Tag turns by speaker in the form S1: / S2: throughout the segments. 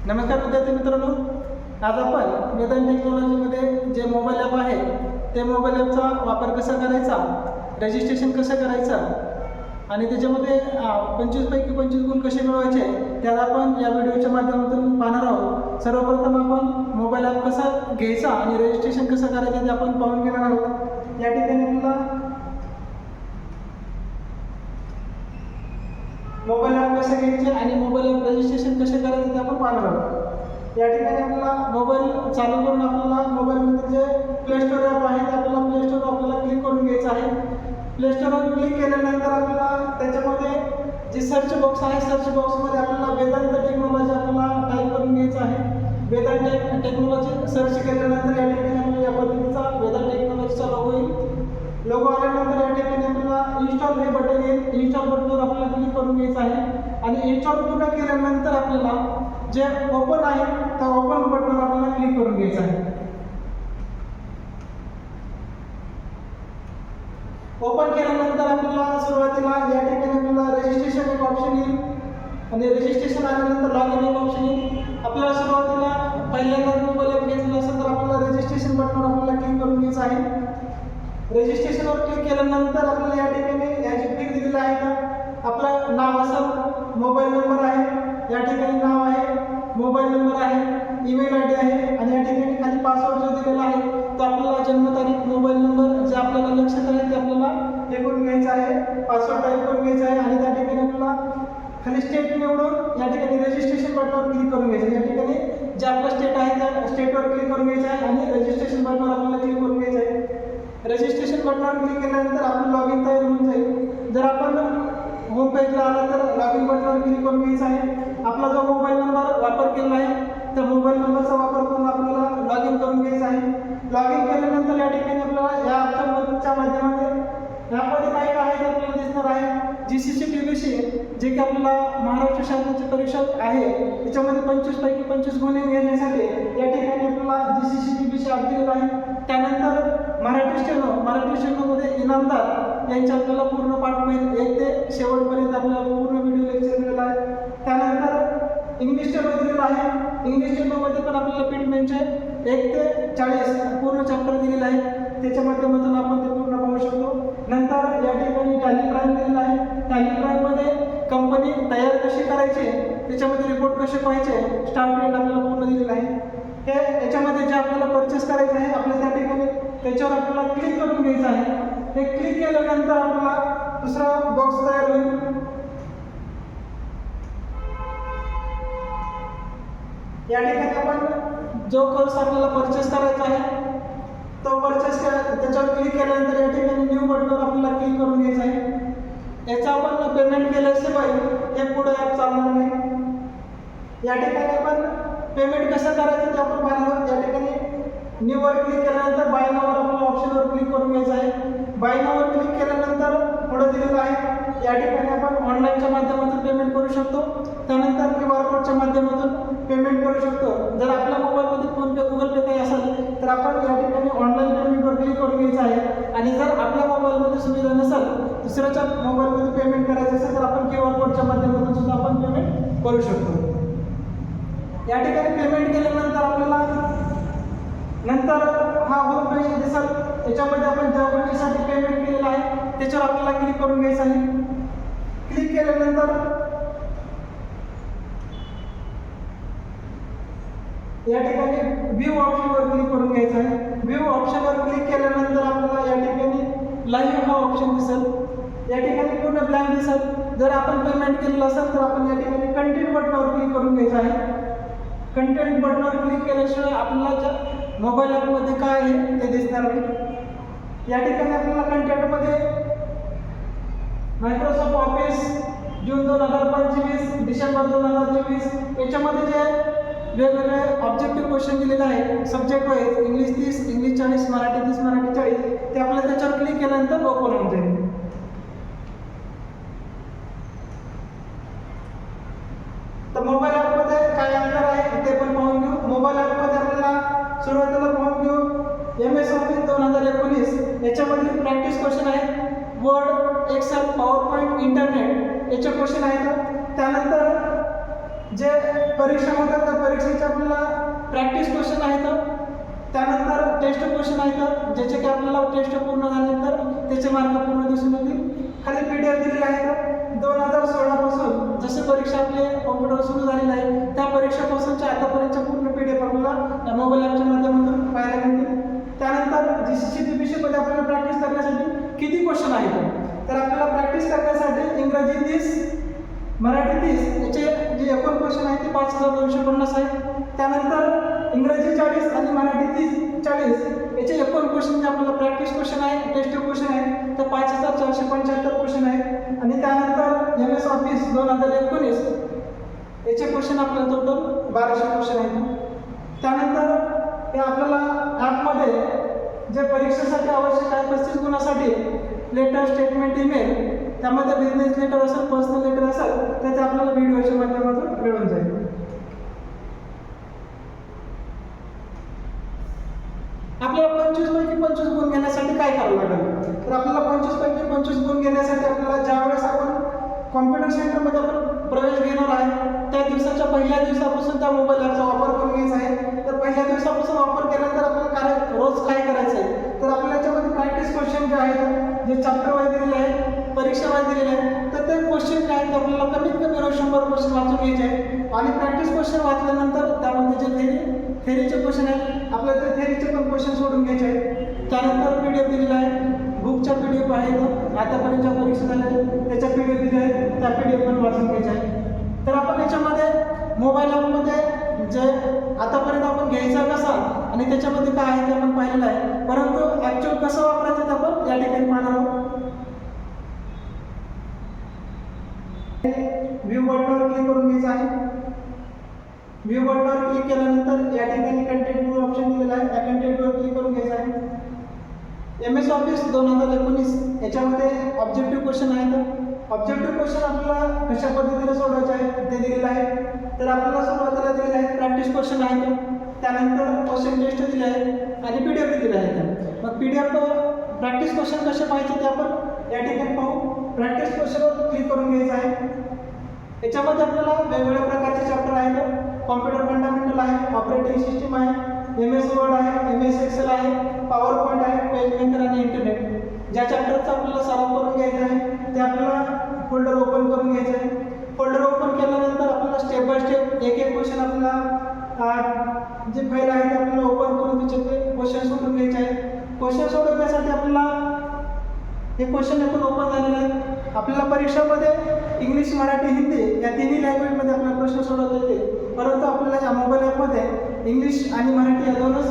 S1: नमस्कार विद्यार्थी मित्रांनो, आज आपण वेदांत टेक्नॉलॉजीमध्ये जे मोबाईल ॲप आहे ते मोबाईल ॲपचा वापर कसा करायचा, रजिस्ट्रेशन कसं करायचं आणि त्याच्यामध्ये 25 पैकी 25 गुण कसे मिळवायचे त्याला आपण या व्हिडिओच्या माध्यमातून पाहणार आहोत. सर्वप्रथम आपण मोबाईल ॲप कसा घ्यायचा आणि रजिस्ट्रेशन कसं करायचं ते आपण पाहून घेणार आहोत. या ठिकाणी आपल्याला मोबाईल ॲप कसे घ्यायचे आणि मोबाईल ॲप रजिस्ट्रेशन कसे करायचे ते आपण पाहणार आहोत. या ठिकाणी आपल्याला मोबाईल चालू करून आपल्याला मोबाईलमध्ये जे प्ले स्टोर ॲप आहे ते आपल्याला प्ले स्टोर आपल्याला क्लिक करून घ्यायचं आहे. प्ले स्टोरवर क्लिक केल्यानंतर आपल्याला त्याच्यामध्ये जे सर्च बॉक्स आहे सर्च बॉक्समध्ये आपल्याला वेदांत टेक्नॉलॉजी आपल्याला टाईप करून घ्यायचं आहे. वेदांत टेक्नॉलॉजी सर्च केल्यानंतर या ठिकाणी आपल्याला या पद्धतीचा वेदांत टेक्नॉलॉजीचा लोगो येईल. लोगो आल्यानंतर या ठिकाणी आपल्याला इन्स्टॉल हे बटन येईल. इन्स्टॉल बटनवर आपल्याला क्लिक करून घ्यायचं आहे आणि इन्स्टॉल पूर्ण केल्यानंतर आपल्याला जे ओपन आहे त्या ओपन बटनवर आपल्याला क्लिक करून घ्यायचं आहे. ओपन केल्यानंतर आपल्याला सुरुवातीला या ठिकाणी आपल्याला रजिस्ट्रेशन एक ऑप्शन येईल आणि रजिस्ट्रेशन आल्यानंतर लॉगिन एक ऑप्शन येईल. आपल्याला सुरुवातीला पहिल्यांदा मोबाईल ॲप घेतला असेल तर आपल्याला रजिस्ट्रेशन बटनवर आपल्याला क्लिक करून घ्यायचं आहे. रजिस्ट्रेशनवर क्लिक केल्यानंतर आपल्याला या ठिकाणी याची पिन दिलेली आहे का आपलं नाव असेल, मोबाईल नंबर आहे, या ठिकाणी नाव आहे, मोबाईल नंबर आहे, ईमेल आय डी आहे आणि या ठिकाणी खाली पासवर्ड जो दिलेला आहे तो आपल्याला जन्मतारीख, मोबाईल नंबर जे आपल्याला लक्षात आहे ते आपल्याला हे करून घ्यायचं आहे, पासवर्ड टाईप करून घ्यायचा आहे आणि त्या ठिकाणी आपल्याला खाली स्टेट निवडून या ठिकाणी रजिस्ट्रेशन बटनवर क्लिक करून घ्यायचं. या ठिकाणी जे आपलं स्टेट आहे त्या स्टेटवर क्लिक करून घ्यायचं आहे आणि रजिस्ट्रेशन बटनवर आपल्याला क्लिक करून घ्यायचं आहे. रजिस्ट्रेशन बटनवर क्लिक केल्यानंतर आपलं लॉगिन तयार होऊन जाईल. जर आपण होम पेजला आला तर लॉगिन बटनवर क्लिक करून घ्यायचं आहे. आपला जो मोबाईल नंबर वापर केला आहे त्या मोबाईल नंबरचा वापर करून आपल्याला लॉगिन करून घ्यायचं आहे. लॉगिन केल्यानंतर या ठिकाणी आपल्याला या ॲपच्या माध्यमाने यामध्ये काय काय आहे ते आपल्याला दिसणार आहे. GCCTBC जे की आपल्याला महाराष्ट्र शासनाची परीक्षा आहे त्याच्यामध्ये 25 पैकी 25 गुण घेण्यासाठी या ठिकाणी आपल्याला GCCTBC ॲप दिलेला आहे. त्यानंतर मराठी स्टेनोमध्ये इनामदार यांचे आपल्याला पूर्ण पाठ माहिती 1 ते शेवटपर्यंत आपल्याला पूर्ण व्हिडिओ लेक्चर दिलेला आहे. त्यानंतर इंग्लिश स्टेनो दिलेला आहे. इंग्लिश स्टेनोमध्ये पण आपल्याला पीटमेंटचे 1 ते 40 पूर्ण चॅप्टर दिलेले आहे. त्याच्या माध्यमातून आपण ते पूर्ण पाहू शकतो. नंतर या ठिकाणी टॅली प्राईम दिलेला आहे. टॅली प्राईममध्ये कंपनी तयार कशी करायची, त्याच्यामध्ये रिपोर्ट कसे पाहायचे, स्टार्ट रेट आपल्याला पूर्ण दिलेला आहे. हे याच्यामध्ये जे आपल्याला परचेस करायचं आहे आपल्याला त्या ठिकाणी त्याच्यावर आपल्याला क्लिक करून घ्यायचं आहे. हे क्लिक केल्यानंतर आपल्याला दुसरा बॉक्स तयार होईल. या ठिकाणी आपण जो कोर्स आपल्याला परचेस करायचा आहे तो परचेस त्याच्यावर क्लिक केल्यानंतर या ठिकाणी न्यू बटनवर आपल्याला क्लिक करून घ्यायचं आहे. याचा आपण पेमेंट केल्याशिवाय हे पुढे ॲप चालणार नाही. या ठिकाणी आपण पेमेंट कसं करायचं ते आपण पाहणार. या ठिकाणी न्यूवर क्लिक केल्यानंतर बाय नाववर आपल्याला ऑप्शनवर क्लिक करून घ्यायचं आहे. बाय नाववर क्लिक केल्यानंतर पुढे दिलेलं आहे या ठिकाणी आपण ऑनलाईनच्या माध्यमातून पेमेंट करू शकतो. त्यानंतर QR कोडच्या माध्यमातून पेमेंट करू शकतो. जर आपल्या मोबाईलमध्ये फोनपे, गुगल पे काही असेल तर आपण या ठिकाणी ऑनलाईन पेमेंटवर क्लिक करून घ्यायचं आहे आणि जर आपल्या मोबाईलमध्ये सुविधा नसेल, दुसऱ्याच्या मोबाईलमध्ये पेमेंट करायचं असेल तर आपण QR कोडच्या माध्यमातून सुद्धा आपण पेमेंट करू शकतो. या ठिकाणी पेमेंट केल्यानंतर आपल्याला नंतर हा होम पेज दिसेल. त्याच्यामध्ये आपण ज्या गोष्टीसाठी पेमेंट केलेलं आहे त्याच्यावर आपल्याला क्लिक करून घ्यायचं आहे. क्लिक केल्यानंतर या ठिकाणी व्ह्यू ऑप्शनवर क्लिक करून घ्यायचं आहे. व्ह्यू ऑप्शनवर क्लिक केल्यानंतर आपल्याला या ठिकाणी लाईव्ह हा ऑप्शन दिसेल. या ठिकाणी पूर्ण ब्लँक दिसेल. जर आपण पेमेंट केलेलं असेल तर आपण या ठिकाणी कंटेंट बटनावर क्लिक करून घ्यायचं आहे. कंटेंट बटनावर क्लिक केल्याशिवाय आपल्याला मोबाईल ॲपमध्ये काय आहे ते दिसणार नाही. या ठिकाणी आपल्याला कंटेंटमध्ये मायक्रोसॉफ्ट ऑफिस जून 2025 डिसेंबर 2024 याच्यामध्ये जे वेगवेगळे ऑब्जेक्टिव्ह क्वेश्चन दिलेले आहे subject wise English 30, English 40, Marathi 30, Marathi 40 ते आपल्याला त्याच्यावर क्लिक केल्यानंतर ओपन होऊन जाईल. तर मोबाईल ॲपमध्ये काय अंतर आहे ते पण पाहून घेऊ. मोबाईल ॲपमध्ये आपल्याला सुरुवातीला पाहून घेऊ MS ऑफिस 2019 याच्यामधील प्रॅक्टिस क्वेश्चन आहे. वर्ड, एक्सेल, पॉवरपॉईंट, इंटरनेट याचे क्वेश्चन आहेत. त्यानंतर जे परीक्षा होतात त्या परीक्षा प्रॅक्टिस क्वेश्चन आहेत, त्यानंतर टेस्ट क्वेश्चन आहेत ज्याचे की आपल्याला टेस्ट पूर्ण झाल्यानंतर त्याचे मार्क पूर्ण दिसून येतील. खाली PDF दिलेले आहेत. 2016 पासून जसे परीक्षा आपले कॉम्प्युटर सुरू झालेले आहे त्या परीक्षेपासूनच्या आतापर्यंतच्या पूर्ण PDF आपल्याला मोबाईल ॲपच्या माध्यमातून पाहायला मिळतील. त्यानंतर GCPSC मध्ये आपल्याला प्रॅक्टिस करण्यासाठी किती क्वेश्चन आहेत, तर आपल्याला प्रॅक्टिस करण्यासाठी इंग्रजी 30, मराठी 30 याचे जे एकूण क्वेश्चन आहेत ते 5250 आहेत. त्यानंतर इंग्रजी 40 आणि मराठी 40 याचे एकूण क्वेश्चन जे आपल्याला प्रॅक्टिस क्वेश्चन आहे, टेस्ट क्वेश्चन आहे तर 5475 क्वेश्न आहेत. आणि त्यानंतर MS ऑफिस 2019 याचे क्वेश्चन आपल्याला टोटल 1200 क्वेश्चन आहेत. त्यानंतर हे आपल्याला ॲपमध्ये जे परीक्षेसाठी आवश्यक आहे 35 गुणासाठी लेटर, स्टेटमेंट, ईमेल, त्यामध्ये बिझनेस लेटर असेल, पर्सनल लेटर असेल तर ते आपल्याला व्हिडिओच्या माध्यमातून मिळून जाईल. आपल्याला 25 पैकी 25 गुण घेण्यासाठी काय करावं लागेल, तर आपल्याला 25 पैकी 25 गुण घेण्यासाठी आपल्याला ज्यावेळेस आपण कॉम्प्युटर सेंटरमध्ये आपण प्रवेश घेणार आहे त्या दिवसाच्या पहिल्या दिवसापासून त्या मोबाईल ॲपचा वापर करून घ्यायचा आहे. तर पहिल्या दिवसापासून वापर केल्यानंतर आपल्याला रोज काय करायचं आहे, तर आपल्याला याच्यामध्ये प्रॅक्टिस क्वेश्चन जे आहेत, जे चॅप्टर वाईज दिलेले आहे, परीक्षा वाईज दिलेले आहे, तर ते क्वेश्चन काय आहेत आपल्याला कमीत कमी रोज 100 क्वेश्चन वाचून घ्यायचे आहे. आणि प्रॅक्टिस क्वेश्चन वाचल्यानंतर त्यामध्ये जे थेरीचे क्वेश्चन आहेत आपल्याला ते थेरीचे पण क्वेश्चन सोडून घ्यायचे आहेत. त्यानंतर PDF दिलेला आहे, बुकच्या PDF आहेत, आतापर्यंतच्या परीक्षा झाल्या त्याच्या PDF दिल्या आहेत, त्या PDF पण वाचून घ्यायच्या आहेत. तर आपण याच्यामध्ये मोबाईल ॲपमध्ये जे आतापर्यंत आपण घ्यायचा कसा आणि त्याच्यामध्ये काय आहे ते आपण पाहिलेलं आहे, परंतु ॲक्च्युअल कसं वापरायचं ते आपण या ठिकाणी पाहणार आहोत. व्ह्यू बटनावर क्लिक करून घ्यायचं आहे. व्ह्यू बटनावर क्लिक केल्यानंतर या ठिकाणी कंटेंट ऑप्शन दिलेला आहे, त्या कंटेंटवर क्लिक करून घ्यायचं आहे. MS ऑफिस 2019 याच्यामध्ये ऑब्जेक्टिव्ह क्वेश्चन आहेत. ऑब्जेक्टिव्ह क्वेश्चन आपल्याला कशा पद्धतीने सोडवायचे आहे ते दिलेलं आहे. तर आपल्याला सुरुवातीला दिलेलं आहे प्रॅक्टिस क्वेश्चन आहेत, त्यानंतर क्वेश्चन टेस्ट दिले आहे आणि PDF दिलेले आहेत. मग PDF प्रॅक्टिस क्वेश्चन कसे पाहिजे ते आपण या ठिकाणी पाहू. प्रॅक्टिस क्वेश्चनवर क्लिक करून घ्यायचं आहे. याच्यामध्ये आपल्याला वेगवेगळ्या प्रकारचे चॅप्टर आहेत. कॉम्प्युटर फंडामेंटल आहे, ऑपरेटिंग सिस्टीम आहे, MS वर्ड आहे, MS एक्सेल आहे, पॉवर पॉईंट आहे, पेज मेकर आणि इंटरनेट. ज्या चॅप्टरचा आपल्याला सराव करून घ्यायचा आहे ते आपल्याला फोल्डर ओपन करून घ्यायचं आहे. फोल्डर ओपन केल्यानंतर आपल्याला स्टेप बाय स्टेप एक एक क्वेश्चन आपल्याला जे फाईल आहे ते आपल्याला ओपन करून त्याचे क्वेश्चन सोडून घ्यायचे आहे. क्वेश्चन सोडवण्यासाठी आपल्याला हे क्वेश्चन एकूण ओपन झालेले आहेत. आपल्याला परीक्षेमध्ये इंग्लिश, मराठी, हिंदी या तिन्ही लँग्वेजमध्ये आपल्याला प्रश्न सोडवता येते, परंतु आपल्याला या मोबाईल ॲपमध्ये इंग्लिश आणि मराठी या दोनच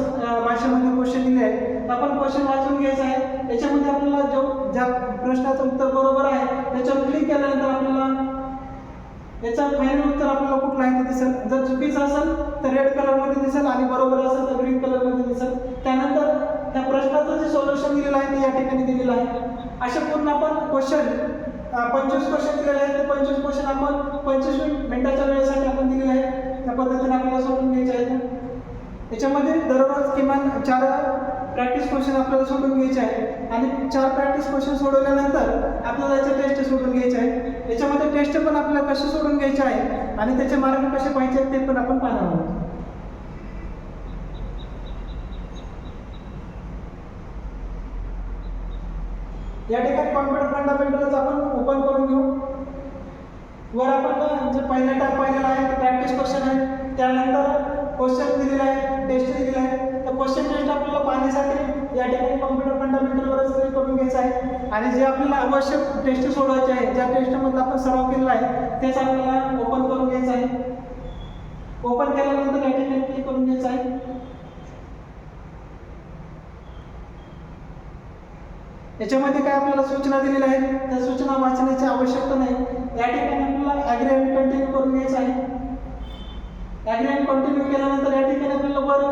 S1: भाषेमध्ये क्वेश्चन दिले आहेत. आपण क्वेश्चन वाचून घ्यायचं आहे. याच्यामध्ये आपल्याला ज्या प्रश्नाचं उत्तर बरोबर आहे त्याच्यावर क्लिक केल्यानंतर आपल्याला याचा फायनल उत्तर आपल्याला कुठलं आहे ते दिसेल. जर चुकीचं असेल तर रेड कलरमध्ये दिसेल आणि बरोबर असेल तर ग्रीन कलरमध्ये दिसेल. त्यानंतर त्या प्रश्नाचं जे सोल्युशन दिलेलं आहे ते या ठिकाणी दिलेलं आहे. असे पूर्ण आपण क्वेश्चन 25 क्वेश्चन दिलेले आहेत. ते 25 क्वेश्चन आपण 25 मिनिटाच्या वेळेसाठी आपण दिलेले आहेत. त्या पद्धतीने आपल्याला सोडून घ्यायचे आहेत. याच्यामध्ये दररोज किमान 4 प्रॅक्टिस क्वेश्चन आपल्याला सोडून घ्यायचे आहे आणि 4 प्रॅक्टिस क्वेश्चन सोडवल्यानंतर आपल्याला याचे टेस्ट सोडून घ्यायचे आहे. याच्यामध्ये टेस्ट पण आपल्याला कसे सोडून घ्यायचे आहे आणि त्याचे मार्क कसे पाहिजे ते पण आपण पाहणार आहोत. या ठिकाणी कॉम्प्युटर फंडामेंटल्स आपण ओपन करून घेऊ. वर आपण जे पहिला टॅब पाहिलेला आहे प्रॅक्टिस क्वेश्चन आहे, त्यानंतर क्वेश्चन दिलेला आहे, टेस्ट दिलेला आहे. तर क्वेश्चन टेस्ट आपल्याला पाहण्यासाठी या ठिकाणी कॉम्प्युटर फंडामेंटलवरच क्लिक करून घ्यायचं आहे आणि जे आपल्याला आवश्यक टेस्ट सोडवायचे आहे, ज्या टेस्टमधला आपण सराव केलेला आहे तेच आपल्याला ओपन करून घ्यायचं आहे. ओपन केल्यानंतर या ठिकाणी क्लिक करून घ्यायचं आहे. याच्यामध्ये काय आपल्याला सूचना दिलेल्या आहेत, त्या सूचना वाचण्याची आवश्यकता नाही. या ठिकाणी आपल्याला ॲग्री अँड कंटिन्यू करून घ्यायचं आहे. ॲग्री अँड कंटिन्यू केल्यानंतर या ठिकाणी आपल्याला वर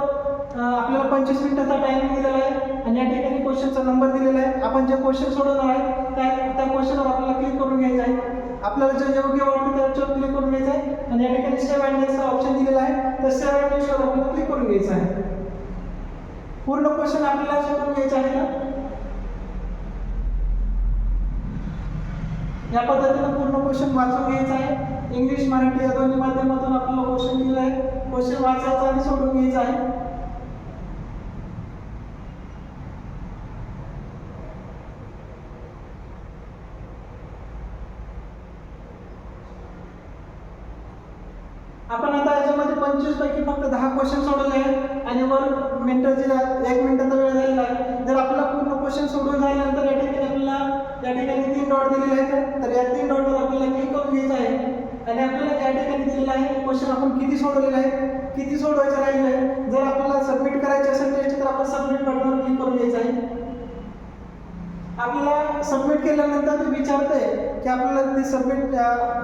S1: आपल्याला 25 मिनिटाचा टायमिंग दिलेला आहे आणि या ठिकाणी क्वेश्चनचा नंबर दिलेला आहे. आपण जे क्वेश्चन सोडवणार आहे त्या क्वेश्चनवर आपल्याला क्लिक करून घ्यायचं आहे. आपल्याला जे योग्य वाटतं त्याच्यावर क्लिक करून घ्यायचं आहे आणि या ठिकाणी सेव्ह अँड नेक्स्टचा ऑप्शन दिलेला आहे, तर सेव्ह अँड नेक्स्टवर आपल्याला क्लिक करून घ्यायचं आहे. पूर्ण क्वेश्चन आपल्याला सोडून घ्यायचं आहे. या पद्धतीने पूर्ण क्वेश्चन वाचून घ्यायचा आहे. इंग्लिश मराठी या दोन्ही माध्यमातून आपल्याला क्वेश्चन दिलेला आहे. क्वेश्चन वाचायचा आणि सोडून घ्यायचा आहे. आपण आता याच्यामध्ये 25 पैकी फक्त 10 क्वेश्चन सोडवले आहेत आणि वर मिनिटाची 1 मिनिटाचा वेळ झालेला आहे. जर आपला पूर्ण क्वेश्चन सोडून झाल्यानंतर या ठिकाणी आपल्याला या ठिकाणी 3 डॉट दिलेले आहेत. तर या 3 डॉटवर आपल्याला क्लिक करून घ्यायचं आहे आणि आपल्याला या ठिकाणी दिलेला आहे क्वेश्चन आपण किती सोडवलेले आहे, किती सोडवायचे राहिले आहे. जर आपल्याला सबमिट करायचे असेल टेस्ट तर आपण सबमिट बटनावर क्लिक करून घ्यायचं आहे. आपल्याला सबमिट केल्यानंतर ते विचारते की आपल्याला ते सबमिट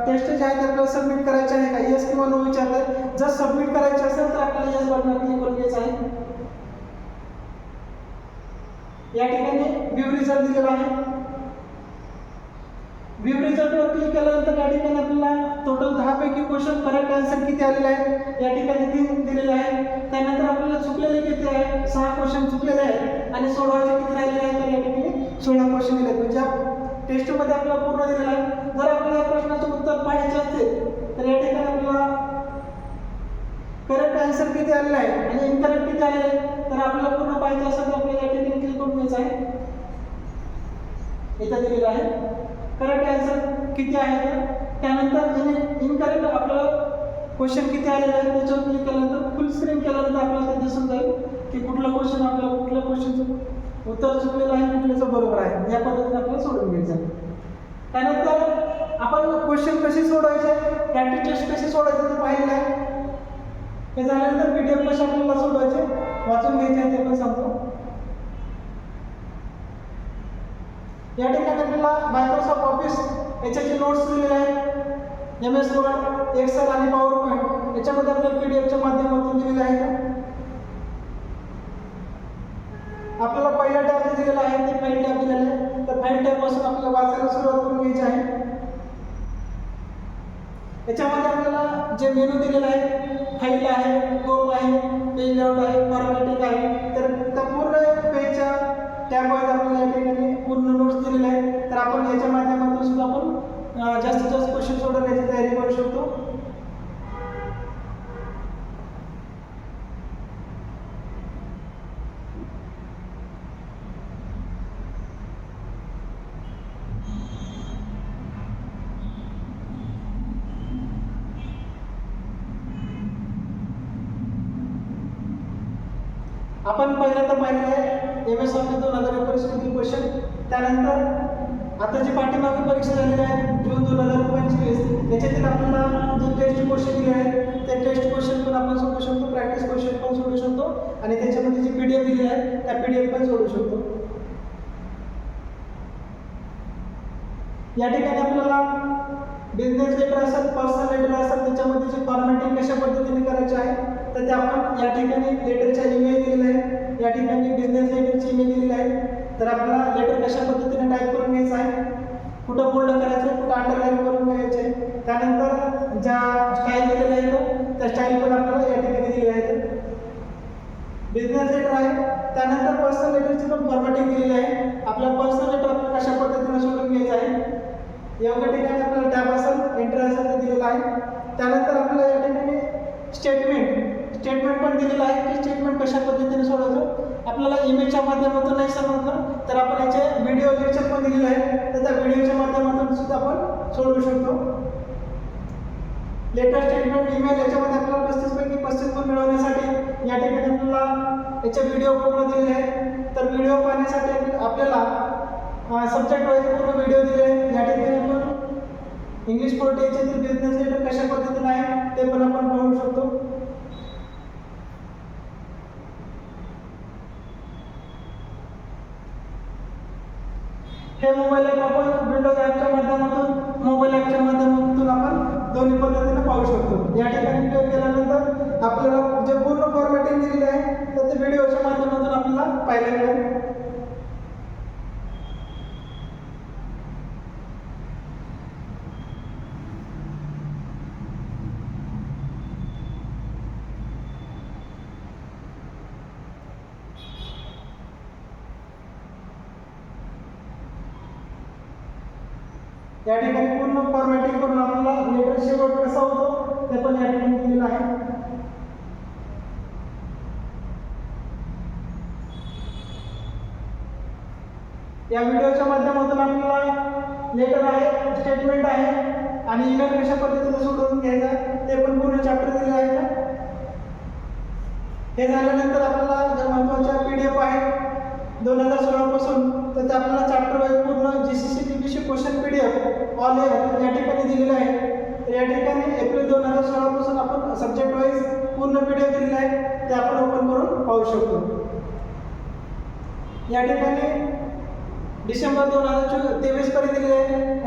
S1: टेस्ट जे आहे ते आपल्याला सबमिट करायचे आहे का, यस किंवा नो विचारते. जर सबमिट करायचे असेल तर आपल्याला यस बटनावर क्लिक करून घ्यायचं आहे. या ठिकाणी व्ह्यू रिझल्ट दिलेला आहे. व्ह्यू रिझल्टवर क्लिक केल्यानंतर या ठिकाणी आपल्याला टोटल 10 पैकी क्वेश्चन करेक्ट आन्सर किती आलेले आहेत या ठिकाणी 3 दिलेले आहे. त्यानंतर आपल्याला चुकलेले किती आहे, 6 क्वेश्चन चुकलेले आहेत आणि सोडवायचे किती राहिलेले आहेत तर या ठिकाणी 16 क्वेश्चन दिले आहेत. म्हणजे टेस्टमध्ये आपल्याला पूर्ण दिलेला आहे. जर आपल्याला या प्रश्नाचे उत्तर पाहिजे असते तर या ठिकाणी आपल्याला करेक्ट आन्सर किती आलेला आहे आणि इनकरेक्ट किती आलेले आहे तर आपल्याला पूर्ण पाहिजे असेल तर आपल्याला या ठिकाणी क्लिक करून घ्यायचं आहे. इथं दिलेलं आहे करेक्ट आन्सर किती आहे. त्यानंतर इनकरेक्ट आपल्याला क्वेश्चन किती आलेले आहेत त्याच्यावर क्लिक केल्यानंतर फुल स्क्रीन केल्यानंतर आपल्याला ते दिसून जाईल की कुठलं क्वेश्चन आपल्याला कुठल्या क्वेश्चनचं उत्तर चुकलेलं आहे, कुठल्याचं बरोबर आहे. या पद्धतीने आपल्याला सोडून घ्यायचं आहे. त्यानंतर आपण क्वेश्चन कसे सोडवायचे, प्रॅक्टिस टेस्ट कशी सोडवायचे ते पाहिलेलं आहे. हे झाल्यानंतर PDF कशा आपल्याला सोडवायचे वाचून घ्यायचे ते पण सांगतो. या ठिकाणी आपल्याला मायक्रोसॉफ्ट ऑफिस याच्याचे नोट्स दिलेले आहेत. MS वर्ड, एक्सेल आणि पॉवर पॉईंट याच्यामध्ये आपल्याला PDFच्या माध्यमातून दिलेले आहे. आपल्याला पहिला टॅब दिलेला आहे ते फाईल टॅब दिलेला आहे. तर फाईल टॅब पासून आपल्याला वाचायला सुरुवात करून घ्यायची आहे. याच्यामध्ये आपल्याला जे मेनू दिलेला आहे, फाईल आहे, स्कोप आहे, पेज लेआउट आहे, फॉर्मॅटिंग आहे. तर त्या पूर्ण पेजच्या टॅबवर आपल्याला या ठिकाणी पूर्ण नोट्स दिलेले आहेत. तर आपण याच्या माध्यमातून सुद्धा आपण जास्तीत जास्त क्वेश्चन सोडवण्याची तयारी करू शकतो. आपण पहिल्यांदा पाहिलं आहे MS ऑफिस 2019 मधील क्वेश्चन. त्यानंतर आता जी पाठीमागे परीक्षा झालेली आहे जून 2025 याच्यातील आपल्याला जे टेस्ट क्वेश्चन दिले आहेत ते टेस्ट क्वेश्चन पण आपण सोडवू शकतो, प्रॅक्टिस क्वेश्चन पण सोडवू शकतो आणि त्याच्यामध्ये जी PDF दिली आहे त्या PDF पण सोडवू शकतो. या ठिकाणी आपल्याला बिझनेस लेटर असेल, पर्सनल लेटर असेल त्याच्यामध्ये जी फॉर्मॅटिंग कशा पद्धतीने करायची आहे तर ते आपण या ठिकाणी लेटरचा ईमेल दिलेला आहे. या ठिकाणी बिझनेस लेटरची ईमेल दिलेली आहे. तर आपल्याला लेटर कशा पद्धतीने टाईप करून घ्यायचं आहे, कुठं बोल्ड करायचं आहे, कुठं अंडरलाईन करून घ्यायचं आहे. त्यानंतर ज्या स्टाईल दिलेल्या आहेत त्या स्टाईल पण आपल्याला या ठिकाणी दिलेल्या आहेत. बिझनेस लेटर आहे. त्यानंतर पर्सनल लेटरची पण फॉर्मॅटिंग दिलेली आहे. आपल्याला पर्सनल लेटर आपल्याला कशा पद्धतीने सोडून घ्यायचं आहे योग्य ठिकाणी आपल्याला टॅब असेल, एंटर असेल ते दिलेलं आहे. त्यानंतर आपल्याला या ठिकाणी स्टेटमेंट पण दिलेलं आहे की स्टेटमेंट कशा पद्धतीने सोडवायचं. आपल्याला इमेजच्या माध्यमातून नाही समजलं तर आपण याचे व्हिडिओ लेक्चर पण दिलेलं आहे तर त्या व्हिडिओच्या माध्यमातून सुद्धा आपण सोडवू शकतो. लेटर, स्टेटमेंट, ईमेल याच्यामध्ये आपल्याला 35 पैकी 35 गुण मिळवण्यासाठी या ठिकाणी आपल्याला याचे व्हिडिओ पूर्ण दिलेले आहेत. तर व्हिडिओ पाहण्यासाठी आपल्याला सब्जेक्ट वाईज पूर्ण व्हिडिओ दिले आहेत. या ठिकाणी आपण इंग्लिश पोर्ट याच्यातील बिझनेस लेटर कशा पद्धतीने आहे ते पण आपण पाहू शकतो. हे मोबाईल ॲप आपण विंडोज ॲपच्या माध्यमातून मोबाईल ॲपच्या माध्यमातून आपण दोन्ही पद्धतीने पाहू शकतो. या ठिकाणी क्लिक केल्यानंतर आपल्याला जे पूर्ण फॉर्मॅटिंग दिलेली आहे तर ते व्हिडिओच्या माध्यमातून आपल्याला पाहायला मिळेल. या ठिकाणी पूर्ण फॉर्मॅटिंग करून आपल्याला लेटर शेवट कसा होतो ते पण या ठिकाणी दिलेलं आहे. या व्हिडिओच्या माध्यमातून आपल्याला लेटर आहे, स्टेटमेंट आहे आणि ईमेल कशा पद्धतीने सोडवून घ्यायचा ते पण पूर्ण चॅप्टर दिले आहे. हे झाल्यानंतर आपल्याला ज्या महत्त्वाच्या PDF आहे 2016 पासून, तर ते आपल्याला चॅप्टर वाईज पूर्ण GCC TPC question PDF all या ठिकाणी दिलेलं आहे. तर या ठिकाणी एप्रिल 2016 पासून आपण सब्जेक्ट वाईज पूर्ण PDF दिलेला आहे, ते आपण ओपन करून पाहू शकतो. या ठिकाणी डिसेंबर 2023 पर्यंत दिलेले आहे.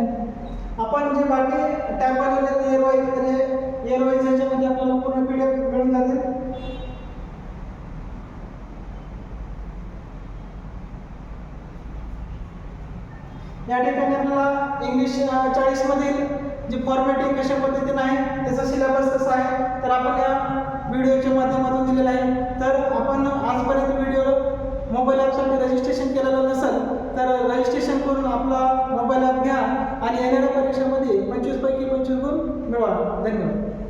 S1: आपण जे बाकी टॅब बनवले इयर वाईज, तर हे इयर वाईज याच्यामध्ये आपल्याला पूर्ण PDF मिळून जातील. या ठिकाणी आपल्याला इंग्लिश 40 मधील जी फॉर्मॅटिंग कशा पद्धतीने आहे त्याचा सिलेबस कसा आहे तर आपण या व्हिडिओच्या माध्यमातून दिलेला आहे. तर आपण आजपर्यंत व्हिडिओ मोबाईल ॲपसाठी रजिस्ट्रेशन केलेलं नसेल तर रजिस्ट्रेशन करून आपला मोबाईल ॲप घ्या आणि येणाऱ्या परीक्षेमध्ये 25 पैकी 25 गुण मिळवा. धन्यवाद.